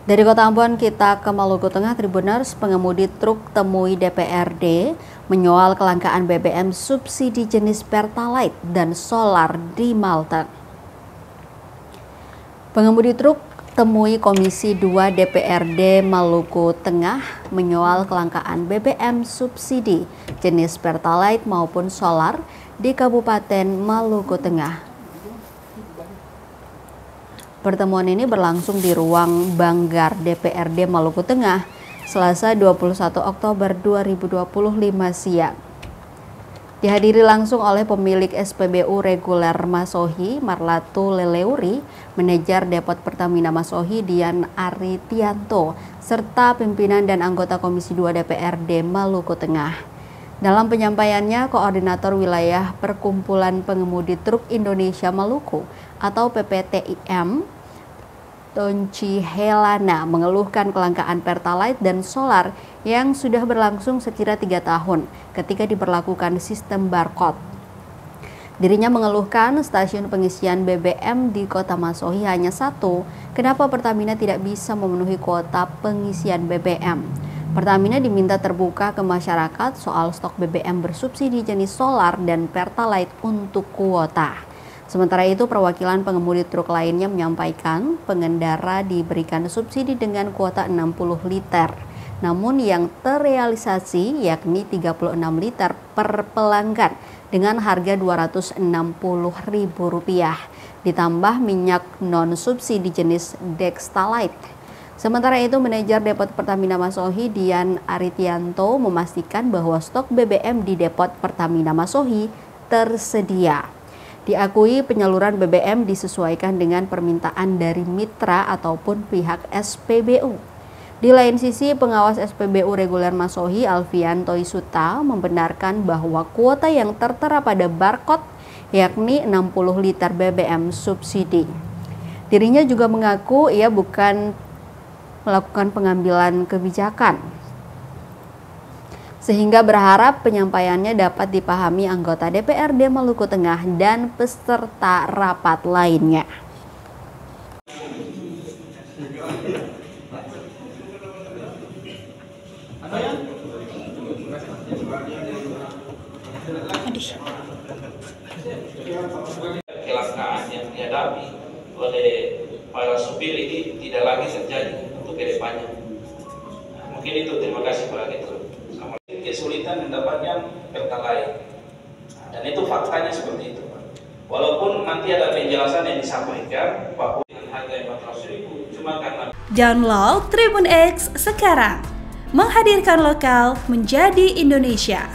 Dari Kota Ambon kita ke Maluku Tengah, Tribuners, pengemudi truk temui DPRD menyoal kelangkaan BBM subsidi jenis Pertalite dan solar di Malten. Pengemudi truk temui Komisi 2 DPRD Maluku Tengah menyoal kelangkaan BBM subsidi jenis Pertalite maupun solar di Kabupaten Maluku Tengah. Pertemuan ini berlangsung di ruang Banggar DPRD Maluku Tengah, Selasa 21 Oktober 2025 siang. Dihadiri langsung oleh pemilik SPBU reguler Masohi, Marlatu Leleuri, manajer Depot Pertamina Masohi, Dian Aritianto, serta pimpinan dan anggota Komisi 2 DPRD Maluku Tengah. Dalam penyampaiannya, Koordinator Wilayah Perkumpulan Pengemudi Truk Indonesia Maluku atau PPTIM, Tonci Helana, mengeluhkan kelangkaan Pertalite dan solar yang sudah berlangsung sekira 3 tahun ketika diberlakukan sistem barcode. Dirinya mengeluhkan stasiun pengisian BBM di Kota Masohi hanya satu, kenapa Pertamina tidak bisa memenuhi kuota pengisian BBM. Pertamina diminta terbuka ke masyarakat soal stok BBM bersubsidi jenis solar dan Pertalite untuk kuota. Sementara itu, perwakilan pengemudi truk lainnya menyampaikan pengendara diberikan subsidi dengan kuota 60 liter. Namun yang terrealisasi yakni 36 liter per pelanggan dengan harga Rp260.000, ditambah minyak non-subsidi jenis Dextalite. Sementara itu, manajer Depot Pertamina Masohi, Dian Aritianto, memastikan bahwa stok BBM di Depot Pertamina Masohi tersedia. Diakui penyaluran BBM disesuaikan dengan permintaan dari mitra ataupun pihak SPBU. Di lain sisi, pengawas SPBU reguler Masohi, Alfian Toisuta, membenarkan bahwa kuota yang tertera pada barcode yakni 60 liter BBM subsidi. Dirinya juga mengaku ia bukan melakukan pengambilan kebijakan, sehingga berharap penyampaiannya dapat dipahami anggota DPRD Maluku Tengah dan peserta rapat lainnya. Kelangkaan yang dihadapi oleh para supir ini tidak lagi terjadi untuk kedepannya. Mungkin itu, terima kasih Pak Ketua. Kesulitan mendapatkan Pertalite, dan itu faktanya seperti itu. Walaupun nanti ada penjelasan yang disampaikan bahwa dengan harga 400.000 cuma karena. Download Tribun X sekarang, menghadirkan lokal menjadi Indonesia.